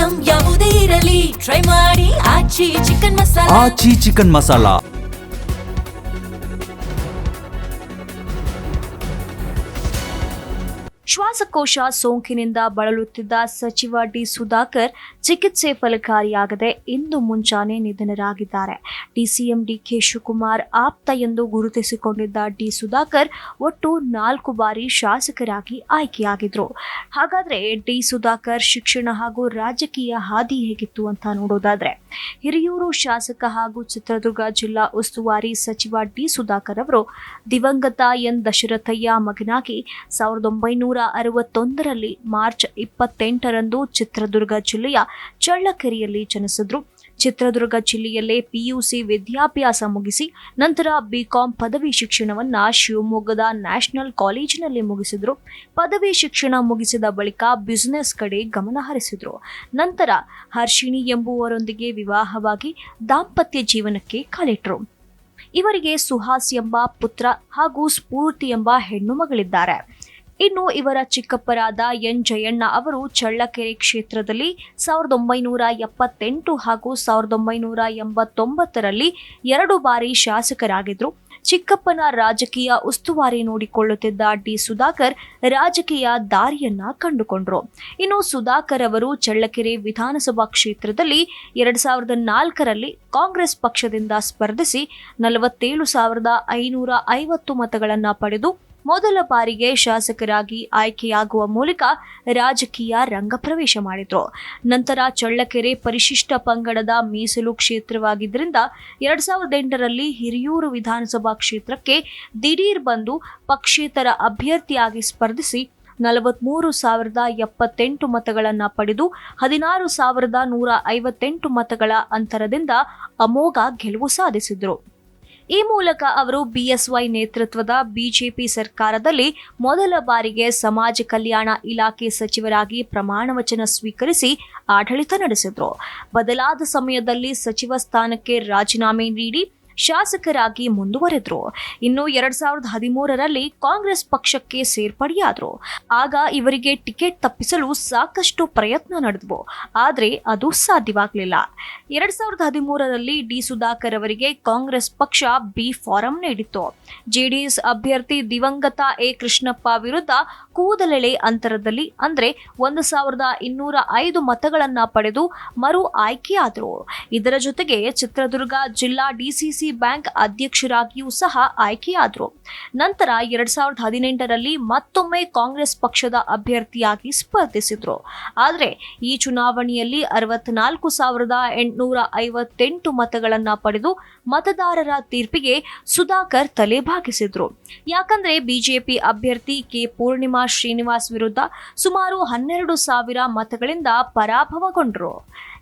Item ಯಾವುದೇ ಇರಲಿ try ಮಾಡಿ ಆಚಿ ಚಿಕನ್ ಮಸಾಲಾ. ಆಚಿ ಚಿಕನ್ ಮಸಾಲಾ. ಶ್ವಾಸಕೋಶ ಸೋಂಕಿನಿಂದ ಬಳಲುತ್ತಿದ್ದ ಸಚಿವ ಡಿ ಸುಧಾಕರ್ ಚಿಕಿತ್ಸೆ ಫಲಕಾರಿಯಾಗದೆ ಇಂದು ಮುಂಜಾನೆ ನಿಧನರಾಗಿದ್ದಾರೆ. ಡಿಸಿಎಂ ಡಿಕೆ ಶಿವಕುಮಾರ್ ಆಪ್ತ ಎಂದು ಗುರುತಿಸಿಕೊಂಡಿದ್ದ ಡಿ ಸುಧಾಕರ್ ಒಟ್ಟು 4 ಬಾರಿ ಶಾಸಕರಾಗಿ ಆಯ್ಕೆಯಾಗಿದ್ರು. ಹಾಗಾದ್ರೆ ಡಿ ಸುಧಾಕರ್ ಶಿಕ್ಷಣ ಹಾಗೂ ರಾಜಕೀಯ ಹಾದಿ ಹೇಗಿತ್ತು ಅಂತ ನೋಡೋದಾದ್ರೆ, ಹಿರಿಯೂರು ಶಾಸಕ ಹಾಗೂ ಚಿತ್ರದುರ್ಗ ಜಿಲ್ಲಾ ಉಸ್ತುವಾರಿ ಸಚಿವ ಡಿ ಸುಧಾಕರ್ ಅವರು ದಿವಂಗತ ಎನ್ ದಶರಥಯ್ಯ ಮಗನಾಗಿ 1961ರಲ್ಲಿ ಮಾರ್ಚ್ 28ರಂದು ಚಿತ್ರದುರ್ಗ ಜಿಲ್ಲೆಯ ಚಳ್ಳಕೆರೆಯಲ್ಲಿ ಜನಿಸಿದ್ರು. ಚಿತ್ರದುರ್ಗ ಜಿಲ್ಲೆಯಲ್ಲೇ ಪಿಯುಸಿ ವಿದ್ಯಾಭ್ಯಾಸ ಮುಗಿಸಿ ನಂತರ ಬಿಕಾಂ ಪದವಿ ಶಿಕ್ಷಣವನ್ನ ಶಿವಮೊಗ್ಗದ ನ್ಯಾಷನಲ್ ಕಾಲೇಜಿನಲ್ಲಿ ಮುಗಿಸಿದ್ರು. ಪದವಿ ಶಿಕ್ಷಣ ಮುಗಿಸಿದ ಬಳಿಕ ಬಿಸಿನೆಸ್ ಕಡೆ ಗಮನ ಹರಿಸಿದ್ರು. ನಂತರ ಹರ್ಷಿಣಿ ಎಂಬುವರೊಂದಿಗೆ ವಿವಾಹವಾಗಿ ದಾಂಪತ್ಯ ಜೀವನಕ್ಕೆ ಕಾಲಿಟ್ರು. ಇವರಿಗೆ ಸುಹಾಸ್ ಎಂಬ ಪುತ್ರ ಹಾಗೂ ಸ್ಫೂರ್ತಿ ಎಂಬ ಹೆಣ್ಣು ಮಗಳಿದ್ದಾರೆ. ಇನ್ನು ಇವರ ಚಿಕ್ಕಪ್ಪರಾದ ಎನ್ ಜಯಣ್ಣ ಅವರು ಚಳ್ಳಕೆರೆ ಕ್ಷೇತ್ರದಲ್ಲಿ 1978 ಹಾಗೂ 1989ರಲ್ಲಿ 2 ಬಾರಿ ಶಾಸಕರಾಗಿದ್ರು. ಚಿಕ್ಕಪ್ಪನ ರಾಜಕೀಯ ಉಸ್ತುವಾರಿ ನೋಡಿಕೊಳ್ಳುತ್ತಿದ್ದ ಡಿ ಸುಧಾಕರ್ ರಾಜಕೀಯ ದಾರಿಯನ್ನ ಕಂಡುಕೊಂಡ್ರು. ಇನ್ನು ಸುಧಾಕರ್ ಅವರು ಚಳ್ಳಕೆರೆ ವಿಧಾನಸಭಾ ಕ್ಷೇತ್ರದಲ್ಲಿ 2004ರಲ್ಲಿ ಕಾಂಗ್ರೆಸ್ ಪಕ್ಷದಿಂದ ಸ್ಪರ್ಧಿಸಿ 47,550 ಮತಗಳನ್ನು ಪಡೆದು ಮೊದಲ ಬಾರಿಗೆ ಶಾಸಕರಾಗಿ ಆಯ್ಕೆಯಾಗುವ ಮೂಲಕ ರಾಜಕೀಯ ರಂಗ ಪ್ರವೇಶ ಮಾಡಿದ್ರು. ನಂತರ ಚಳ್ಳಕೆರೆ ಪರಿಶಿಷ್ಟ ಪಂಗಡದ ಮೀಸಲು ಕ್ಷೇತ್ರವಾಗಿದ್ದರಿಂದ 2008ರಲ್ಲಿ ಹಿರಿಯೂರು ವಿಧಾನಸಭಾ ಕ್ಷೇತ್ರಕ್ಕೆ ದಿಢೀರ್ ಬಂದು ಪಕ್ಷೇತರ ಅಭ್ಯರ್ಥಿಯಾಗಿ ಸ್ಪರ್ಧಿಸಿ 43,078 ಮತಗಳನ್ನು ಪಡೆದು 16,158 ಮತಗಳ ಅಂತರದಿಂದ ಅಮೋಘ ಗೆಲುವು ಸಾಧಿಸಿದ್ರು. ಈ ಮೂಲಕ ಅವರು ಬಿಎಸ್ವೈ ನೇತೃತ್ವದ ಬಿಜೆಪಿ ಸರ್ಕಾರದಲ್ಲಿ ಮೊದಲ ಬಾರಿಗೆ ಸಮಾಜ ಕಲ್ಯಾಣ ಇಲಾಖೆ ಸಚಿವರಾಗಿ ಪ್ರಮಾಣ ವಚನ ಸ್ವೀಕರಿಸಿ ಆಡಳಿತ ನಡೆಸಿದ್ರು. ಬದಲಾದ ಸಮಯದಲ್ಲಿ ಸಚಿವ ಸ್ಥಾನಕ್ಕೆ ರಾಜೀನಾಮೆ ನೀಡಿ ಶಾಸಕರಾಗಿ ಮುಂದುವರೆದ್ರು. ಇನ್ನು 2013ರಲ್ಲಿ ಕಾಂಗ್ರೆಸ್ ಪಕ್ಷಕ್ಕೆ ಸೇರ್ಪಡೆಯಾದರು. ಆಗ ಇವರಿಗೆ ಟಿಕೆಟ್ ತಪ್ಪಿಸಲು ಸಾಕಷ್ಟು ಪ್ರಯತ್ನ ನಡೆದವು, ಆದರೆ ಅದು ಸಾಧ್ಯವಾಗಲಿಲ್ಲ. 2013ರಲ್ಲಿ ಡಿ ಸುಧಾಕರ್ ಅವರಿಗೆ ಕಾಂಗ್ರೆಸ್ ಪಕ್ಷ ಬಿ ಫಾರಂ ನೀಡಿತ್ತು. ಜೆಡಿಎಸ್ ಅಭ್ಯರ್ಥಿ ದಿವಂಗತ ಎ ಕೃಷ್ಣಪ್ಪ ವಿರುದ್ಧ ಕೂದಲೆಳೆ ಅಂತರದಲ್ಲಿ ಅಂದ್ರೆ 1,205 ಮತಗಳನ್ನ ಪಡೆದು ಮರು ಆಯ್ಕೆಯಾದರು. ಇದರ ಜೊತೆಗೆ ಚಿತ್ರದುರ್ಗ ಜಿಲ್ಲಾ ಡಿಸಿಸಿ ಬ್ಯಾಂಕ್ ಅಧ್ಯಕ್ಷರಾಗಿಯೂ ಸಹ ಆಯ್ಕೆಯಾದರು. ನಂತರ 2018ರಲ್ಲಿ ಮತ್ತೊಮ್ಮೆ ಕಾಂಗ್ರೆಸ್ ಪಕ್ಷದ ಅಭ್ಯರ್ಥಿಯಾಗಿ ಸ್ಪರ್ಧಿಸಿದ್ರು. ಆದರೆ ಈ ಚುನಾವಣೆಯಲ್ಲಿ 64,858 ಮತಗಳನ್ನ ಪಡೆದು ಮತದಾರರ ತೀರ್ಪಿಗೆ ಸುಧಾಕರ್ ತಲೆಬಾಗಿಸಿದ್ರು. ಯಾಕಂದ್ರೆ ಬಿಜೆಪಿ ಅಭ್ಯರ್ಥಿ ಕೆ ಪೂರ್ಣಿಮಾ ಶ್ರೀನಿವಾಸ್ ವಿರುದ್ಧ ಸುಮಾರು 12,000 ಮತಗಳಿಂದ ಪರಾಭವಗೊಂಡರು.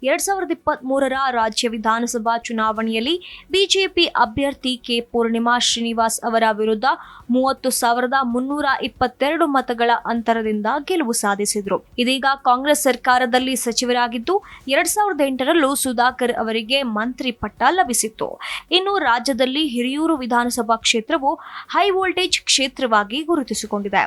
2023ರ ರಾಜ್ಯ ವಿಧಾನಸಭಾ ಚುನಾವಣೆಯಲ್ಲಿ ಬಿಜೆಪಿ ಅಭ್ಯರ್ಥಿ ಕೆ ಪೂರ್ಣಿಮಾ ಶ್ರೀನಿವಾಸ್ ಅವರ ವಿರುದ್ಧ 30,322 ಮತಗಳ ಅಂತರದಿಂದ ಗೆಲುವು ಸಾಧಿಸಿದ್ರು. ಇದೀಗ ಕಾಂಗ್ರೆಸ್ ಸರ್ಕಾರದಲ್ಲಿ ಸಚಿವರಾಗಿದ್ದು 2008ರಲ್ಲೂ ಸುಧಾಕರ್ ಅವರಿಗೆ ಮಂತ್ರಿ ಪಟ್ಟ ಲಭಿಸಿತ್ತು. ಇನ್ನು ರಾಜ್ಯದಲ್ಲಿ ಹಿರಿಯೂರು ವಿಧಾನಸಭಾ ಕ್ಷೇತ್ರವು ಹೈ ವೋಲ್ಟೇಜ್ ಕ್ಷೇತ್ರವಾಗಿ ಗುರುತಿಸಿಕೊಂಡಿದೆ.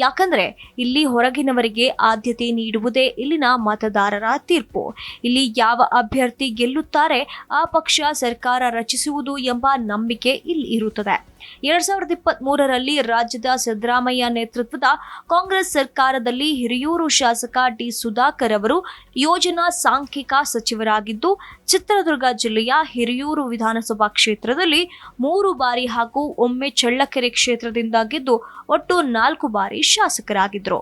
ಯಾಕಂದ್ರೆ ಇಲ್ಲಿ ಹೊರಗಿನವರಿಗೆ ಆದ್ಯತೆ ನೀಡುವುದೇ ಇಲ್ಲಿನ ಮತದಾರರ ತೀರ್ಪು. ಇಲ್ಲಿ ಯಾವ ಅಭ್ಯರ್ಥಿ ಗೆಲ್ಲುತ್ತಾರೆ ಆ ಪಕ್ಷ ಸರ್ಕಾರ ರಚಿಸುವುದು ಎಂಬ ನಂಬಿಕೆ ಇಲ್ಲಿ ಇರುತ್ತದೆ. 2023ರಲ್ಲಿ ರಾಜ್ಯದ ಸಿದ್ದರಾಮಯ್ಯ ನೇತೃತ್ವದ ಕಾಂಗ್ರೆಸ್ ಸರ್ಕಾರದಲ್ಲಿ ಹಿರಿಯೂರು ಶಾಸಕ ಡಿ ಸುಧಾಕರ್ ಅವರು ಯೋಜನಾ ಸಾಂಖ್ಯಿಕ ಸಚಿವರಾಗಿದ್ದು ಚಿತ್ರದುರ್ಗ ಜಿಲ್ಲೆಯ ಹಿರಿಯೂರು ವಿಧಾನಸಭಾ ಕ್ಷೇತ್ರದಲ್ಲಿ 3 ಬಾರಿ ಹಾಗೂ ಒಮ್ಮೆ ಚಳ್ಳಕೆರೆ ಕ್ಷೇತ್ರದಿಂದ ಗೆದ್ದು ಒಟ್ಟು 4 ಬಾರಿ ಶಾಸಕರಾಗಿದ್ದರು.